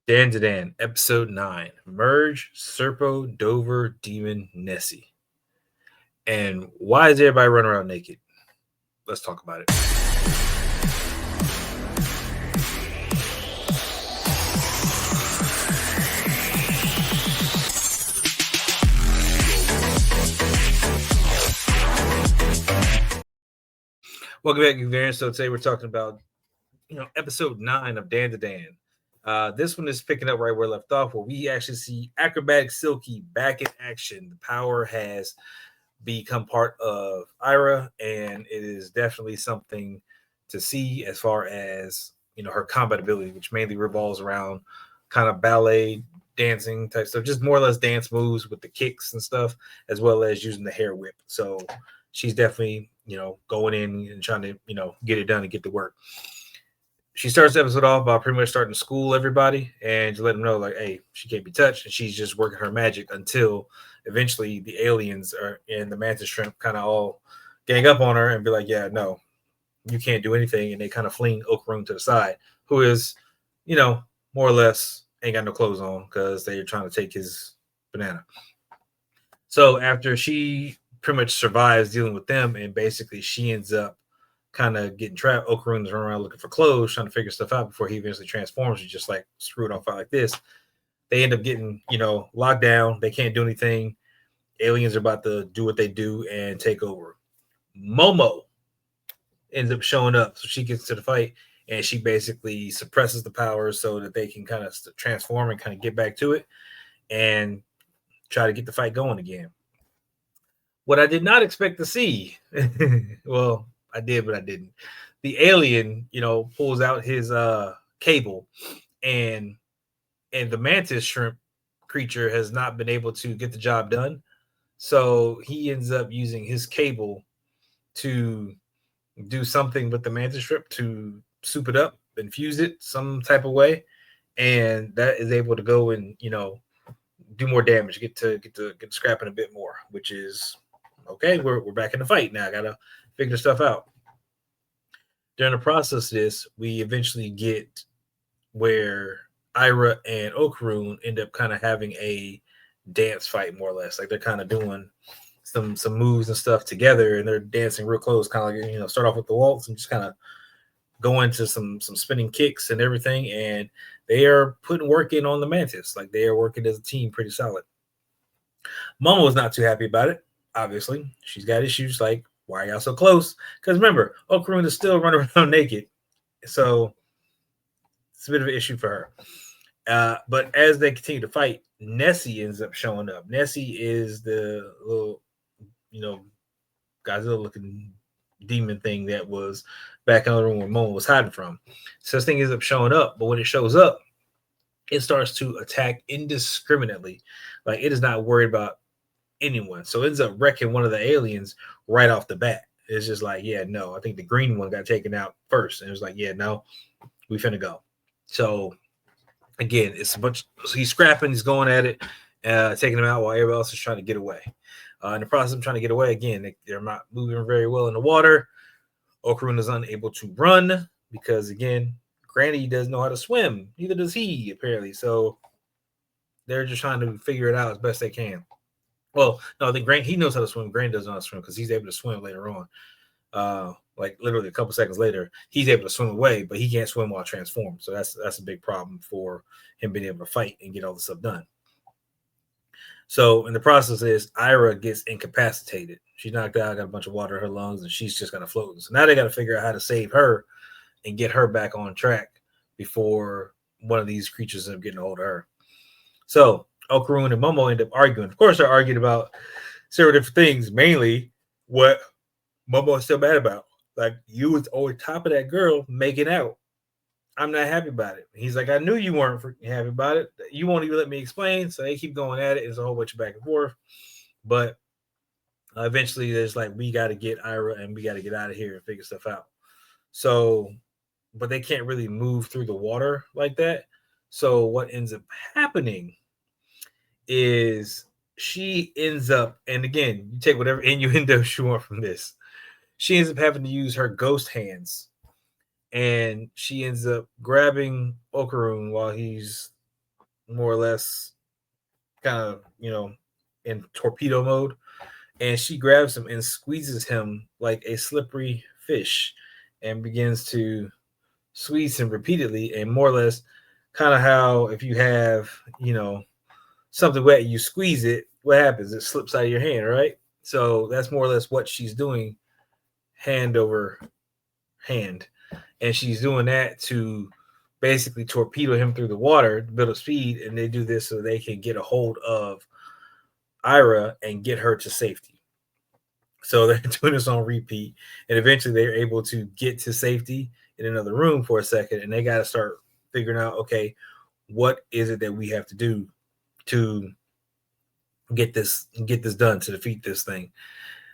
Dan to Dan, episode 9. Merge Serpo Dover Demon Nessie. And why is everybody running around naked? Let's talk about it. Welcome back, Geek. So today we're talking about episode 9 of Dan to Dan. This one is picking up right where we left off, where we actually see acrobatic Silky back in action. The power has become part of Ira, and it is definitely something to see as far as her combat ability, which mainly revolves around kind of ballet dancing type stuff, just more or less dance moves with the kicks and stuff, as well as using the hair whip. So she's definitely going in and trying to get it done and get to work. She starts the episode off by pretty much starting to school everybody and to let them know, like, hey, she can't be touched, and she's just working her magic until eventually the aliens and the mantis shrimp kind of all gang up on her and be like, yeah, no, you can't do anything, and they kind of fling Okaroon to the side, who is, more or less ain't got no clothes on because they're trying to take his banana. So after she pretty much survives dealing with them, and basically she ends up kind of getting trapped. Okaroon's running around looking for clothes, trying to figure stuff out before he eventually transforms. He's just like screwed on fire like this. They end up getting, locked down. They can't do anything. Aliens are about to do what they do and take over. Momo ends up showing up, so she gets to the fight, and she basically suppresses the powers so that they can kind of transform and kind of get back to it and try to get the fight going again. What I did not expect to see, well, I did, but I didn't. The alien, pulls out his cable, and the mantis shrimp creature has not been able to get the job done. So he ends up using his cable to do something with the mantis shrimp to soup it up, infuse it some type of way, and that is able to go and do more damage, get scrapping a bit more, which is okay. We're back in the fight now. I gotta figure stuff out. During the process of this, we eventually get where Ira and Okaroon end up kind of having a dance fight, more or less. Like they're kind of doing some moves and stuff together, and they're dancing real close, kind of like start off with the waltz and just kind of go into some spinning kicks and everything. And they are putting work in on the mantis. Like they are working as a team pretty solid. Momo was not too happy about it. Obviously, she's got issues like, why are y'all so close? Because remember, Okaroon is still running around naked. So it's a bit of an issue for her. But as they continue to fight, Nessie ends up showing up. Nessie is the little, Godzilla-looking demon thing that was back in the room where Momo was hiding from. So this thing ends up showing up, but when it shows up, it starts to attack indiscriminately. Like it is not worried about anyone. So it ends up wrecking one of the aliens right off the bat. It's just like, yeah, no. I think the green one got taken out first. And it was like, yeah, no, we finna go. So again, it's a bunch. So he's scrapping, he's going at it, taking them out while everybody else is trying to get away. In the process of trying to get away, again, they're not moving very well in the water. Okaroon is unable to run because, again, Granny doesn't know how to swim. Neither does he, apparently. So they're just trying to figure it out as best they can. Well, no, I think he knows how to swim. Granny doesn't know how to swim because he's able to swim later on. Like literally a couple seconds later, he's able to swim away, but he can't swim while transformed. So that's a big problem for him being able to fight and get all the stuff done. So in the process is Ira gets incapacitated. She's knocked out, got a bunch of water in her lungs, and she's just kind of floating. So now they got to figure out how to save her and get her back on track before one of these creatures end up getting a hold of her. So Okaroon and Momo end up arguing. Of course, they're arguing about several different things, mainly what Momo is still mad about. Like, you was over top of that girl making out. I'm not happy about it. He's like, I knew you weren't happy about it. You won't even let me explain. So they keep going at it. It's a whole bunch of back and forth. But eventually, there's like, we got to get Ira and we got to get out of here and figure stuff out. So, but they can't really move through the water like that. So what ends up happening is she ends up, and again, you take whatever innuendo you want from this. She ends up having to use her ghost hands, and she ends up grabbing Okaroon while he's more or less kind of, in torpedo mode. And she grabs him and squeezes him like a slippery fish and begins to squeeze him repeatedly, and more or less kind of how if you have, something wet, you squeeze it, what happens? It slips out of your hand, right? So that's more or less what she's doing, hand over hand. And she's doing that to basically torpedo him through the water to build up speed. And they do this so they can get a hold of Ira and get her to safety. So they're doing this on repeat. And eventually they're able to get to safety in another room for a second. And they got to start figuring out, okay, what is it that we have to do to get this done, to defeat this thing?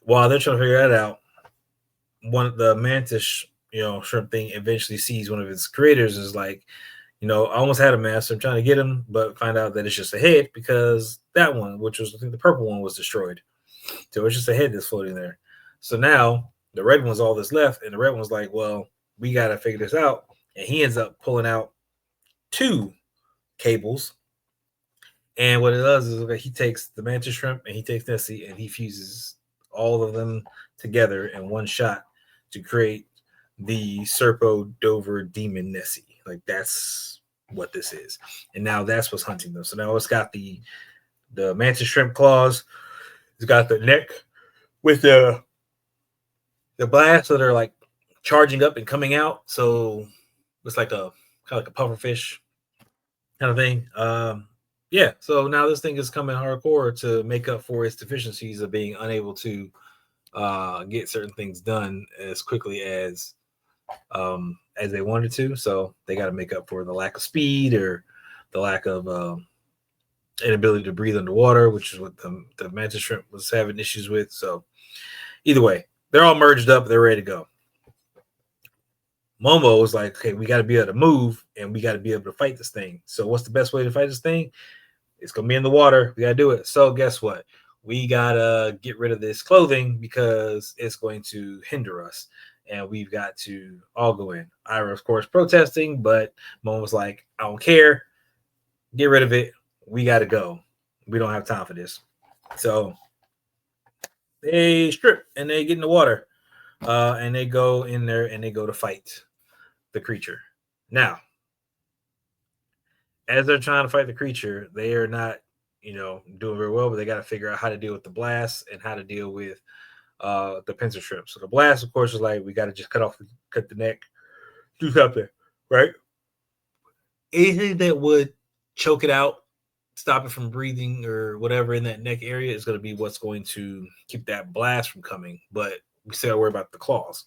While they're trying to figure that out, one of the mantis, shrimp thing eventually sees one of its creators and is like, I almost had a master. I'm trying to get him, but find out that it's just a head because that one, which was I think the purple one, was destroyed. So it's just a head that's floating there. So now the red one's all that's left, and the red one's like, well, we got to figure this out. And he ends up pulling out 2 cables. And what it does is he takes the mantis shrimp and he takes Nessie and he fuses all of them together in one shot to create the Serpo Dover Demon Nessie. Like, that's what this is. And now that's what's hunting them. So now it's got the mantis shrimp claws. It's got the neck with the blast, so they're like charging up and coming out. So it's like a kind of like a puffer fish kind of thing. Yeah. So now this thing is coming hardcore to make up for its deficiencies of being unable to get certain things done as quickly as they wanted to. So they got to make up for the lack of speed or the lack of inability to breathe underwater, which is what the mantis shrimp was having issues with. So either way, they're all merged up. They're ready to go. Momo was like, okay, we got to be able to move and we got to be able to fight this thing. So what's the best way to fight this thing? It's going to be in the water. We got to do it. So guess what? We got to get rid of this clothing because it's going to hinder us. And we've got to all go in. Ira, of course, protesting, but Momo was like, I don't care. Get rid of it. We got to go. We don't have time for this. So they strip and they get in the water. And they go in there and they go to fight the creature. Now, as they're trying to fight the creature, they are not, doing very well, but they got to figure out how to deal with the blast and how to deal with the pincer shrimp. So the blast, of course, is like, we got to just cut the neck, do something, right? Anything that would choke it out, stop it from breathing or whatever in that neck area is going to be what's going to keep that blast from coming. But we still got to worry about the claws.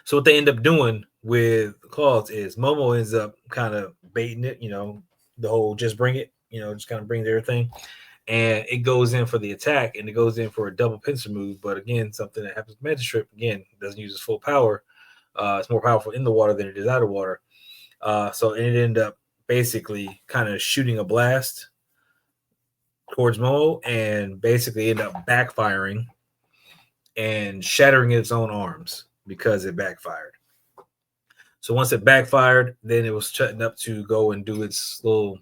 So what they end up doing with the claws is Momo ends up kind of baiting it, the whole just bring it, just kind of bring their thing. And it goes in for the attack and it goes in for a double pincer move. But again, something that happens with mantis shrimp, again, doesn't use its full power. It's more powerful in the water than it is out of water. So it ended up basically kind of shooting a blast towards Momo and basically ended up backfiring and shattering its own arms because it backfired. So once it backfired, then it was shutting up to go and do its little,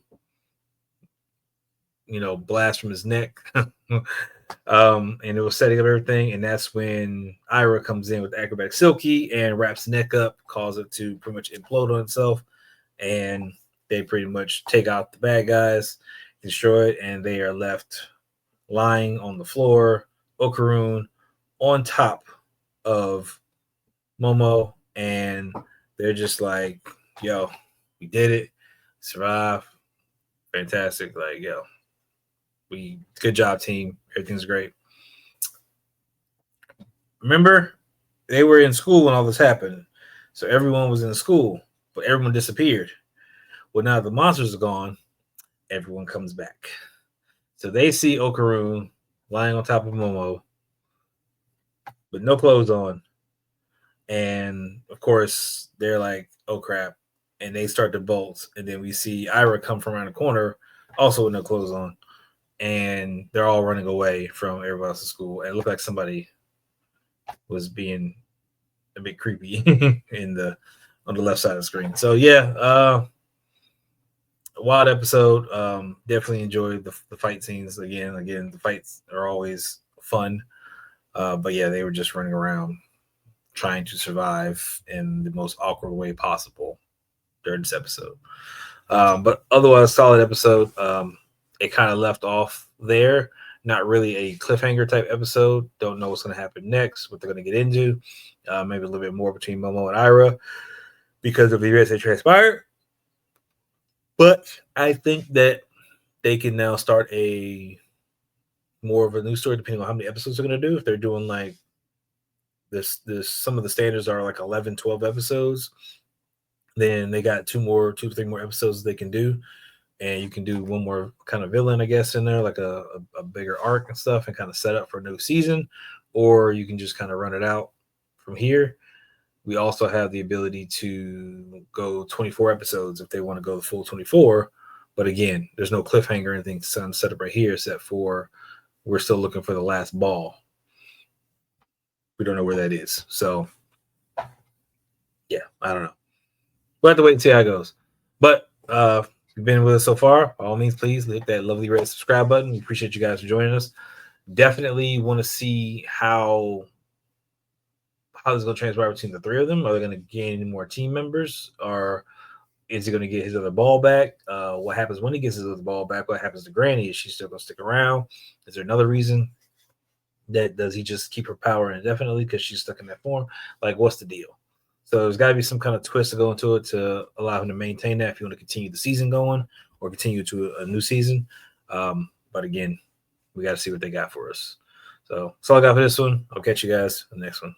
blast from his neck. And it was setting up everything. And that's when Ira comes in with acrobatic silky and wraps the neck up, causes it to pretty much implode on itself. And they pretty much take out the bad guys, destroy it, and they are left lying on the floor, Okaroon on top of Momo, and they're just like, yo, we did it, survived, fantastic, like, yo, good job, team, everything's great. Remember, they were in school when all this happened, so everyone was in school, but everyone disappeared. Well, now the monsters are gone, everyone comes back. So they see Okaroon lying on top of Momo with no clothes on. And of course, they're like, oh crap. And they start to bolt. And then we see Ira come from around the corner, also with no clothes on. And they're all running away from everybody else at school. And it looked like somebody was being a bit creepy on the left side of the screen. So yeah, wild episode. Definitely enjoyed the fight scenes. Again, the fights are always fun. But yeah, they were just running around trying to survive in the most awkward way possible during this episode. But otherwise, solid episode. It kind of left off there. Not really a cliffhanger type episode. Don't know what's going to happen next, what they're going to get into. Maybe a little bit more between Momo and Ira because of the events that transpired. But I think that they can now start a more of a new story depending on how many episodes they're going to do. If they're doing like this, some of the standards are like 11, 12 episodes. Then they got 2 to 3 more episodes they can do. And you can do one more kind of villain, I guess, in there, like a bigger arc and stuff, and kind of set up for a new season. Or you can just kind of run it out from here. We also have the ability to go 24 episodes if they want to go the full 24. But again, there's no cliffhanger or anything set up right here, except for we're still looking for the last ball. We don't know where that is. So, yeah, I don't know. We'll have to wait and see how it goes. But if you've been with us so far, by all means, please hit that lovely red subscribe button. We appreciate you guys for joining us. Definitely want to see how this is going to transpire between the 3 of them. Are they going to gain any more team members? Or is he going to get his other ball back? What happens when he gets his other ball back? What happens to Granny? Is she still going to stick around? Is there another reason? Does he just keep her power indefinitely because she's stuck in that form? Like, what's the deal? So there's got to be some kind of twist to go into it to allow him to maintain that if you want to continue the season going or continue to a new season. But again, we got to see what they got for us. So that's all I got for this one. I'll catch you guys in the next one.